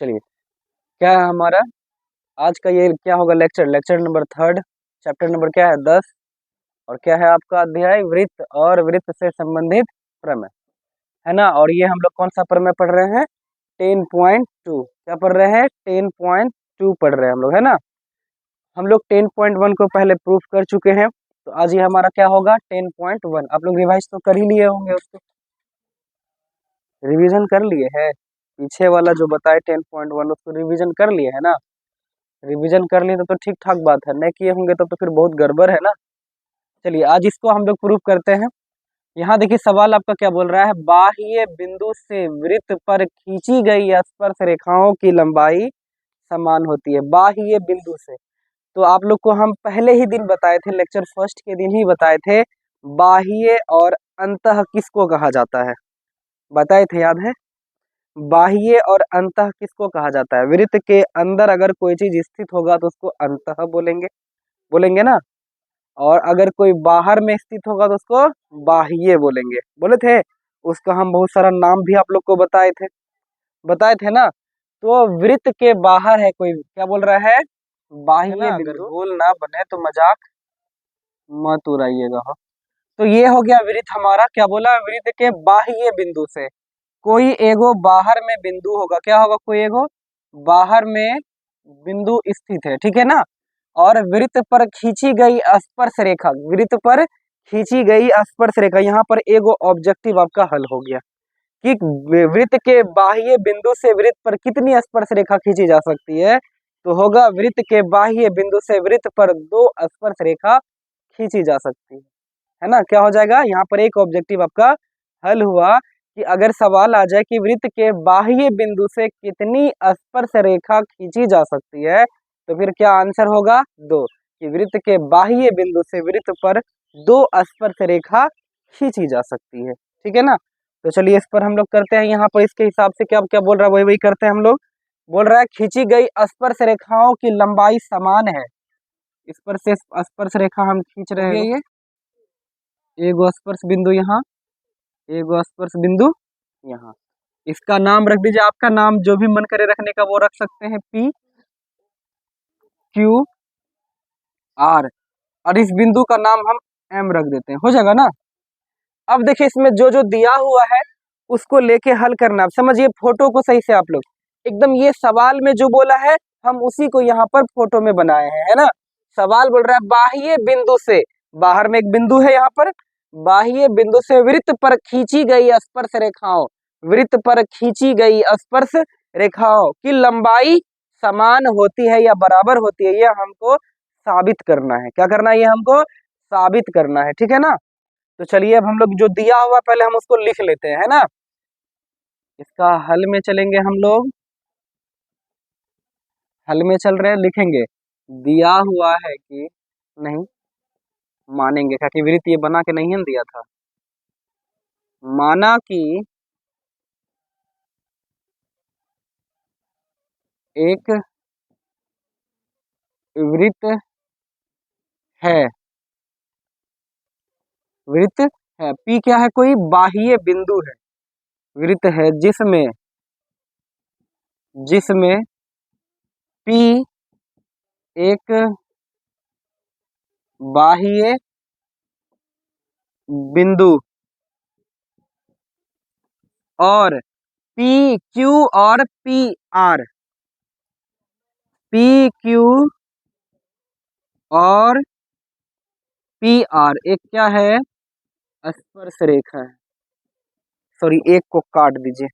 चलिए, क्या है हमारा आज का ये क्या होगा लेक्चर नंबर 3, चैप्टर नंबर क्या है 10। और क्या है आपका अध्याय वृत्त और वृत्त से संबंधित प्रमेय, है ना। और ये हम लोग कौन सा प्रमेय पढ़ रहे हैं 10.2। क्या पढ़ रहे हैं 10.2 पढ़ रहे हैं हम लोग, है ना। हम लोग 10.1 को पहले प्रूफ कर चुके हैं, तो आज ये हमारा क्या होगा 10.1। आप लोग रिवाइज तो कर ही लिए होंगे, उसको रिवीजन कर लिए है। पीछे वाला जो बताए 10.1 उसको रिवीजन कर लिए है ना। रिवीजन कर लिए तो ठीक ठाक बात है, नहीं किए होंगे तो फिर बहुत गड़बड़ है ना। चलिए आज इसको हम लोग प्रूफ करते हैं। यहाँ देखिए सवाल आपका क्या बोल रहा है, बाह्य बिंदु से वृत्त पर खींची गई स्पर्श रेखाओं की लंबाई समान होती है। बाह्य बिंदु से, तो आप लोग को हम पहले ही दिन बताए थे, लेक्चर फर्स्ट के दिन ही बताए थे, बाह्य और अंतः किसको कहा जाता है, बताए थे, याद है। बाह्य और अंतः किसको कहा जाता है, वृत्त के अंदर अगर कोई चीज स्थित होगा तो उसको अंतः बोलेंगे, बोलेंगे ना। और अगर कोई बाहर में स्थित होगा तो उसको बाह्य बोलेंगे, बोले थे। उसका हम बहुत सारा नाम भी आप लोग को बताए थे ना। तो वृत्त के बाहर है कोई, क्या बोल रहा है बाह्य बिंदु। अगर गोल ना बने तो मजाक मत उड़ाइएगा, हाँ। तो ये हो गया वृत्त हमारा, क्या बोला, वृत्त के बाह्य बिंदु से कोई एगो बाहर में बिंदु होगा, क्या होगा, कोई एगो बाहर में बिंदु स्थित है, ठीक है ना। और वृत्त पर खींची गई स्पर्श रेखा, वृत्त पर खींची गई स्पर्श रेखा, यहाँ पर एगो ऑब्जेक्टिव आपका हल हो गया कि वृत्त के बाह्य बिंदु से वृत्त पर कितनी स्पर्श रेखा खींची जा सकती है। तो होगा वृत्त के बाह्य बिंदु से वृत्त पर 2 स्पर्श रेखा खींची जा सकती है ना। क्या हो जाएगा, यहाँ पर एक ऑब्जेक्टिव आपका हल हुआ कि अगर सवाल आ जाए कि वृत्त के बाह्य बिंदु से कितनी स्पर्श रेखा खींची जा सकती है, तो फिर क्या आंसर होगा 2, कि वृत्त के बाह्य बिंदु से वृत्त पर 2 स्पर्श रेखा खींची जा सकती है, ठीक है ना। तो चलिए इस पर हम लोग करते हैं, यहाँ पर इसके हिसाब से क्या क्या बोल रहा है वही वही करते हैं हम लोग। बोल रहा है खींची गई स्पर्श रेखाओं की लंबाई समान है। इस पर से स्पर्श रेखा हम खींच रहे हैं, ये एगो स्पर्श बिंदु यहाँ, एगो स्पर्श बिंदु यहाँ। इसका नाम रख दीजिए, आपका नाम जो भी मन करे रखने का वो रख सकते हैं, P Q R, और इस बिंदु का नाम हम M रख देते हैं, हो जाएगा ना। अब देखिए इसमें जो जो दिया हुआ है उसको लेके हल करना। अब समझिए फोटो को सही से आप लोग, एकदम ये सवाल में जो बोला है हम उसी को यहाँ पर फोटो में बनाए हैं, है ना। सवाल बोल रहा है बाह्य बिंदु से, बाहर में एक बिंदु है यहाँ पर, बाह्य बिंदु से वृत्त पर खींची गई स्पर्श रेखाओं, वृत्त पर खींची गई स्पर्श रेखाओं की लंबाई समान होती है या बराबर होती है, यह हमको साबित करना है। क्या करना है, ये हमको साबित करना है, ठीक है ना। तो चलिए अब हम लोग जो दिया हुआ पहले हम उसको लिख लेते हैं, है ना। इसका हल में चलेंगे हम लोग, हल में चल रहे हैं, लिखेंगे दिया हुआ है कि नहीं, मानेंगे क्या कि वृत्त ये बना के नहीं है दिया था, माना कि एक वृत्त है, वृत्त है, P क्या है, कोई बाह्य बिंदु है, वृत्त है जिसमें जिसमें P एक बाह्य बिंदु और P Q और P R, P Q और P R एक क्या है, स्पर्श रेखा है। सॉरी एक को काट दीजिए,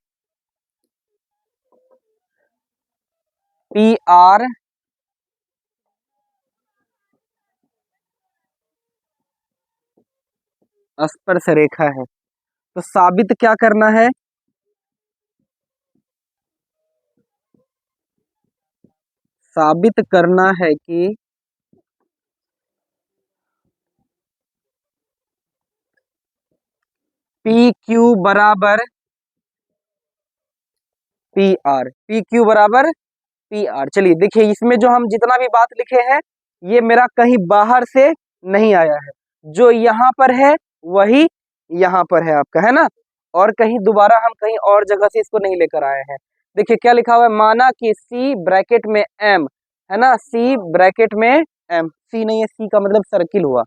P R स्पर्श रेखा है। तो साबित क्या करना है, साबित करना है कि पी क्यू बराबर पी आर, पी क्यू बराबर पी आर। चलिए देखिए इसमें जो हम जितना भी बात लिखे हैं ये मेरा कहीं बाहर से नहीं आया है, जो यहाँ पर है वही यहाँ पर है आपका, है ना। और कहीं दोबारा हम कहीं और जगह से इसको नहीं लेकर आए हैं। देखिए क्या लिखा हुआ है, माना कि सी ब्रैकेट में एम, है ना, सी ब्रैकेट में एम, सी नहीं है, सी का मतलब सर्किल हुआ,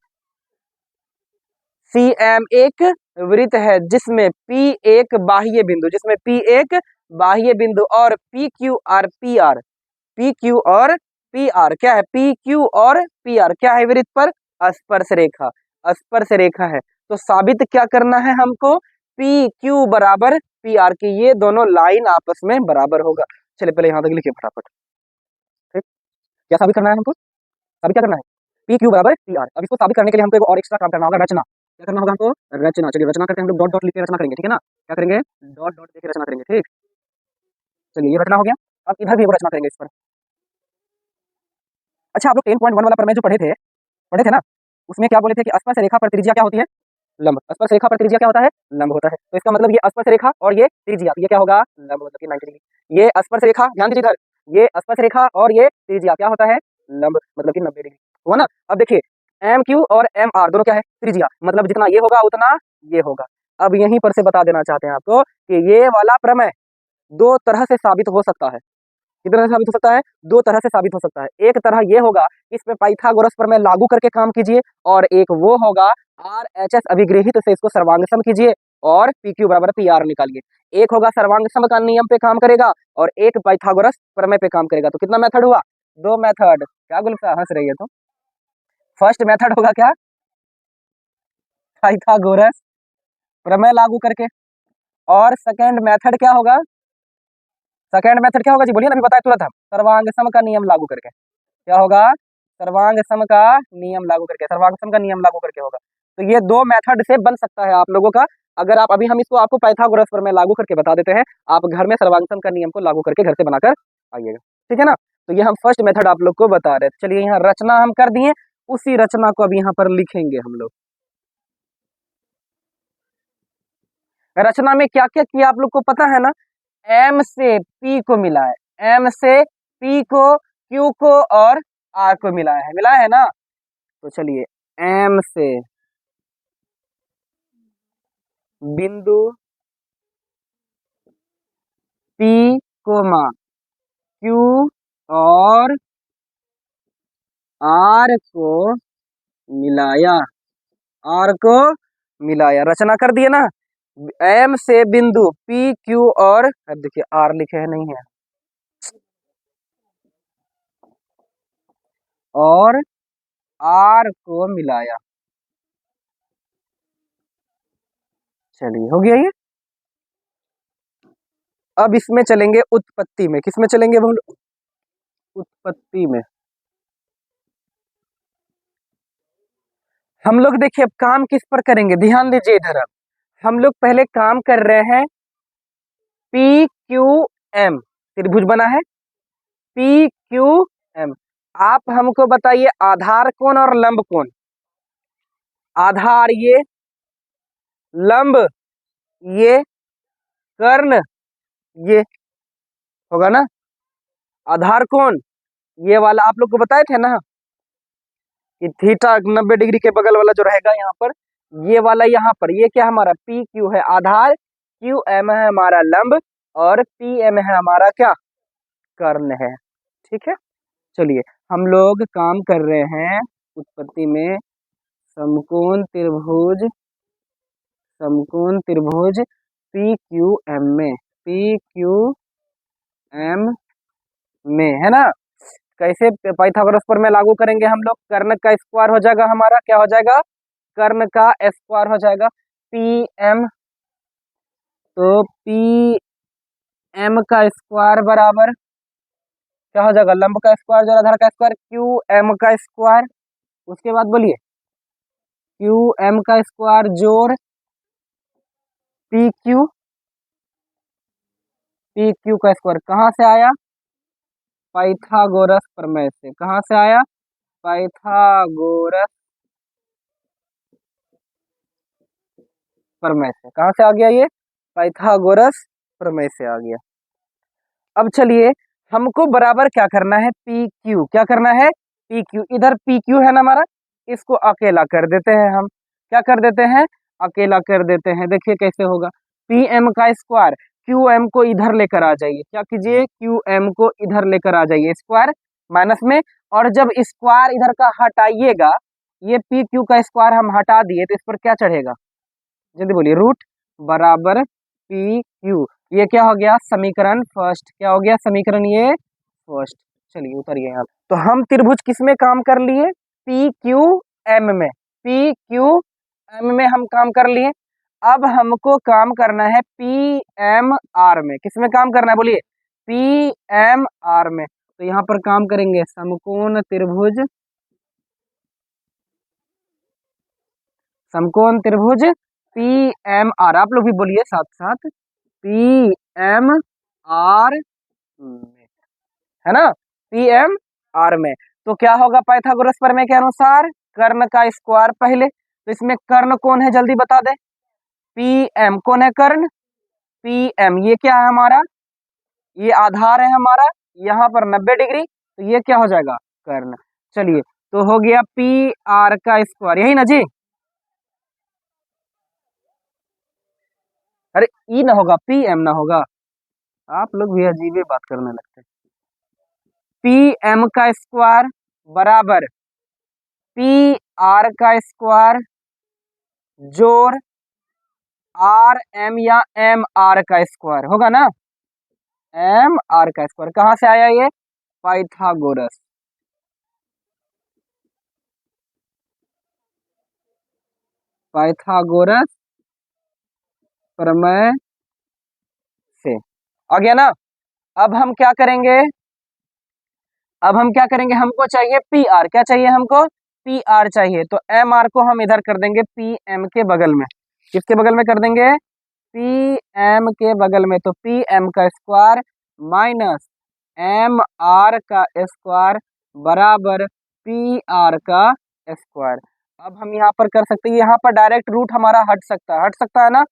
सी एम एक वृत्त है जिसमें पी एक बाह्य बिंदु, जिसमें पी एक बाह्य बिंदु और P Q R P R, P Q और पी आर क्या है, पी क्यू और पी आर क्या है, वृत्त पर स्पर्श रेखा, स्पर्श रेखा है। तो साबित क्या करना है हमको, पी क्यू बराबर पी आर की ये दोनों लाइन आपस में बराबर होगा। चलिए पहले यहाँ तक लिखिए फटाफट, ठीक, क्या साबित करना है हमको, साबित क्या करना है, पी क्यू बराबर पी आर। अब इसको साबित करने के लिए हमको एक और एक्स्ट्रा काम करना होगा, रचना, क्या करना होगा हमको, रचना। चलिए रचना करते हैं हम लोग, डॉट डॉट लिख के रचना करेंगे, ठीक है ना, क्या करेंगे, डॉट डॉट लिख के रचना करेंगे, ठीक। चलिए ये रचना हो गया, अब इधर भी एक रचना करेंगे इस पर। अच्छा आप लोग 10.1 वाला प्रमेय जो पढ़े थे ना, उसमें क्या बोले थे कि स्पर्श रेखा पर त्रिज्या क्या होती है, लंब, स्पर्श रेखा पर त्रिज्या क्या होता है, लंब होता है। तो इसका मतलब ये स्पर्श रेखा और ये त्रिज्या, ये क्या होगा, लंब, मतलब कि 90 डिग्री। ये स्पर्श रेखा, ध्यान दीजिए इधर, ये स्पर्श रेखा और ये त्रिज्या क्या होता है, लंब, मतलब कि 90 डिग्री हुआ ना। अब देखिए एम क्यू और एम आर दोनों क्या है, त्रिज्या, मतलब जितना ये होगा उतना ये होगा। अब यहीं पर से बता देना चाहते हैं आपको कि ये वाला प्रमेय दो तरह से साबित हो सकता है। कितने तरह से साबित हो सकता है, दो तरह से साबित हो सकता है। एक तरह ये होगा, इस पे पाइथागोरस प्रमेय लागू करके काम कीजिए, और एक वो होगा आर एच एस अभिग्रहित से इसको सर्वांगसम कीजिए और पी क्यू बराबर पी आर निकालिए। एक होगा सर्वांगसम का नियम पे काम करेगा और एक पाइथागोरस प्रमेय पे काम करेगा। तो कितना मेथड हुआ, दो मेथड। क्या गुलफा हंस रही है तो, फर्स्ट मेथड होगा क्या, पाइथागोरस प्रमेय लागू करके, और सेकेंड मेथड क्या होगा, सेकेंड मेथड क्या होगा जी बोलिए ना, अभी बताए तुरंत हम, सर्वांगसम का नियम लागू करके। क्या होगा, सर्वांग सम का नियम लागू करके, सर्वांग सम का नियम लागू करके होगा। तो ये दो मेथड से बन सकता है आप लोगों का। अगर आप अभी हम इसको आपको पाइथागोरस प्रमेय लागू करके बता देते हैं, आप घर में सर्वांग सम का नियम को लागू करके घर से बनाकर आइएगा, ठीक है ना। तो ये हम फर्स्ट मेथड आप लोग को बता रहे थे। चलिए यहाँ रचना हम कर दिए, उसी रचना को अब यहाँ पर लिखेंगे हम लोग। रचना में क्या क्या किया आप लोग को पता है ना, एम से पी को मिला है, एम से पी को, क्यू को और आर को मिला है ना। तो चलिए एम से बिंदु पी कोमा क्यू और आर को मिलाया, आर को मिलाया, रचना कर दिए ना। एम से बिंदु पी क्यू और, अब देखिए आर लिखे है नहीं है, और आर को मिलाया। चलिए हो गया ये। अब इसमें चलेंगे उत्पत्ति में, किसमें चलेंगे हम लोग, उत्पत्ति में। हम लोग देखिए अब काम किस पर करेंगे, ध्यान दीजिए इधर। अब हम लोग पहले काम कर रहे हैं, पी क्यू एम त्रिभुज बना है, पी क्यू एम। आप हमको बताइए आधार कोण और लंब कोण, आधार ये, लंब ये, कर्ण ये, होगा ना। आधार कोण ये वाला आप लोग को बताए थे ना कि थीटा 90 डिग्री के बगल वाला जो रहेगा यहाँ पर, ये वाला यहाँ पर, ये क्या हमारा पी क्यू है आधार, क्यू एम है हमारा लंब, और पी एम है हमारा क्या, कर्ण है, ठीक है। चलिए हम लोग काम कर रहे हैं उत्पत्ति में, समकोण त्रिभुज, समकोण त्रिभुज पी क्यू एम में, पी क्यू एम में, है ना। कैसे पाइथागोरस प्रमेय लागू करेंगे हम लोग, कर्ण का स्क्वायर हो जाएगा हमारा, क्या हो जाएगा, कर्ण का स्क्वायर हो जाएगा, पी एम। तो पी एम का स्क्वायर बराबर क्या हो जाएगा, लंब का स्क्वायर जो आधार का स्क्वायर, क्यू एम का स्क्वायर। उसके बाद बोलिए क्यू एम का स्क्वायर जोड़ पी क्यू, पी क्यू का स्क्वायर कहाँ से आया, पाइथागोरस प्रमेय से। कहाँ से आया, पाइथागोरस प्रमेय से। कहाँ से आ गया ये, पाइथागोरस प्रमेय से आ गया। अब चलिए हमको बराबर क्या करना है, पी क्यू, क्या करना है, पी क्यू। इधर पी क्यू है ना हमारा, इसको अकेला कर देते हैं हम, क्या कर देते हैं, अकेला कर देते हैं। देखिए कैसे होगा, पी एम का स्क्वायर, क्यू एम को इधर लेकर आ जाइए, क्या कीजिए, क्यू एम को इधर लेकर आ जाइए स्क्वायर माइनस में, और जब स्क्वायर इधर का हटाइएगा, ये पी क्यू का स्क्वायर हम हटा दिए तो इस पर क्या चढ़ेगा, जल्दी बोलिए, रूट बराबर पी क्यू। ये क्या हो गया, समीकरण फर्स्ट, क्या हो गया, समीकरण ये फर्स्ट। चलिए उतरिए यहाँ, तो हम त्रिभुज किस में काम कर लिए, पी क्यू एम में, पी क्यू एम में हम काम कर लिए। अब हमको काम करना है पी एम आर में, किस में काम करना है बोलिए, पी एम आर में। तो यहाँ पर काम करेंगे समकोण त्रिभुज, समकोण त्रिभुज पी एम आर, आप लोग भी बोलिए साथ साथ, पी एम आर में, है ना, पी एम आर में। तो क्या होगा, पाइथागोरस प्रमेय के अनुसार कर्ण का स्क्वायर पहले, तो इसमें कर्ण कौन है जल्दी बता दे, पी एम कौन है, कर्ण पी एम, ये क्या है हमारा, ये आधार है हमारा, यहाँ पर 90 डिग्री, तो ये क्या हो जाएगा, कर्ण। चलिए, तो हो गया पी आर का स्क्वायर, यही ना जी, अरे ई ना होगा, पी एम ना होगा, आप लोग भी अजीबे बात करने लगते हैं। पी एम का स्क्वायर बराबर पी आर का स्क्वायर जोड़ आर एम या एम आर का स्क्वायर होगा ना, एम आर का स्क्वायर कहाँ से आया, ये पाइथागोरस, पाइथागोरस प्रमेय से आ गया ना। अब हम क्या करेंगे, अब हम क्या करेंगे, हमको चाहिए पी आर, क्या चाहिए हमको, पी आर चाहिए, तो एम आर को हम इधर कर देंगे पी एम के बगल में, किसके बगल में कर देंगे, पी एम के बगल में, तो पी एम का स्क्वायर माइनस एम आर का स्क्वायर बराबर पी आर का स्क्वायर। अब हम यहाँ पर कर सकते हैं, यहाँ पर डायरेक्ट रूट हमारा हट सकता है ना,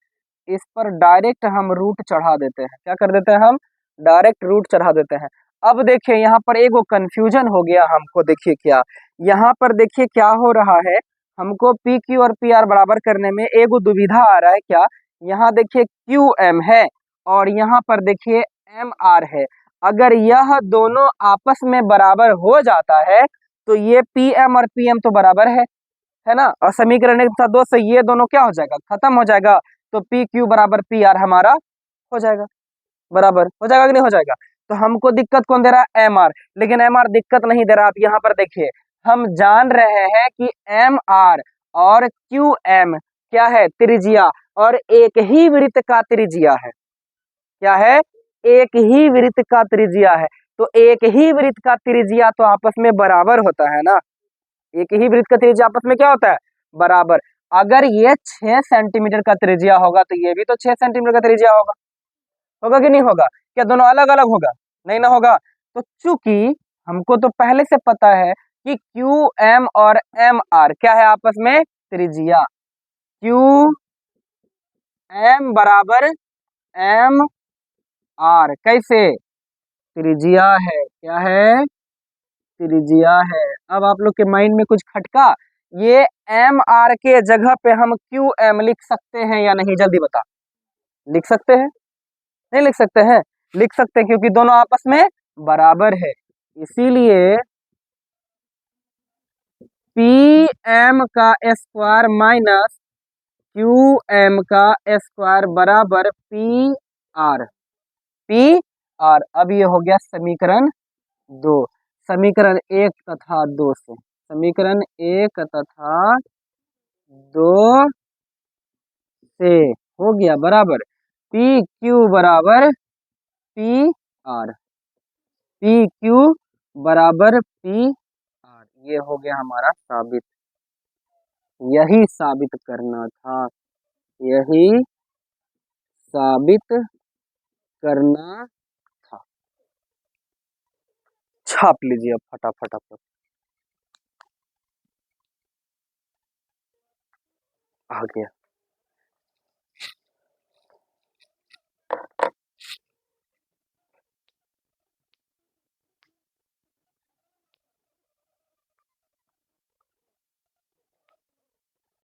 इस पर डायरेक्ट हम रूट चढ़ा देते हैं, क्या कर देते हैं हम, डायरेक्ट रूट चढ़ा देते हैं। अब देखिए यहाँ पर एगो कंफ्यूजन हो गया हमको, देखिए क्या, यहाँ पर देखिए क्या हो रहा है, हमको पी क्यू और पी आर बराबर करने में एगो दुविधा आ रहा है, क्या, यहाँ देखिए क्यू एम है और यहाँ पर देखिए एम आर है, अगर यह दोनों आपस में बराबर हो जाता है तो ये पी एम और पी एम तो बराबर है ना, और समीकरण एक तथा दो से ये दोनों क्या हो जाएगा, खत्म हो जाएगा, तो पी क्यू बराबर पी आर हमारा हो जाएगा, बराबर हो जाएगा कि नहीं हो जाएगा। तो हमको दिक्कत कौन दे रहा है, एम आर, लेकिन एम आर दिक्कत नहीं दे रहा, आप यहाँ पर देखिए, हम जान रहे हैं कि एम आर और क्यू एम क्या है, त्रिज्या, और एक ही वृत्त का त्रिज्या है, क्या है, एक ही वृत्त का त्रिज्या है, तो एक ही वृत्त का त्रिज्या तो आपस में बराबर होता है ना, एक ही वृत्त का त्रिज्या आपस में क्या होता है, बराबर। अगर ये 6 सेंटीमीटर का त्रिज्या होगा तो ये भी तो 6 सेंटीमीटर का त्रिज्या होगा, होगा कि नहीं होगा, क्या दोनों अलग अलग होगा, नहीं ना होगा। तो चूंकि हमको तो पहले से पता है कि क्यू एम और एम आर क्या है आपस में, त्रिज्या, क्यू एम बराबर एम आर, कैसे, त्रिज्या है, क्या है, त्रिज्या है। अब आप लोग के माइंड में कुछ खटका, ये एम आर के जगह पे हम क्यू एम लिख सकते हैं या नहीं, जल्दी बता, लिख सकते हैं, नहीं लिख सकते हैं, लिख सकते हैं क्योंकि दोनों आपस में बराबर है, इसीलिए पी एम का स्क्वायर माइनस क्यू एम का स्क्वायर बराबर पी आर, पी आर। अब ये हो गया समीकरण दो, समीकरण एक तथा दो से, समीकरण एक तथा दो से हो गया बराबर पी क्यू बराबर पी आर, पी क्यू बराबर पी आर, ये हो गया हमारा साबित, यही साबित करना था, यही साबित करना था। छाप लीजिए अब फटाफट आप, आ गया।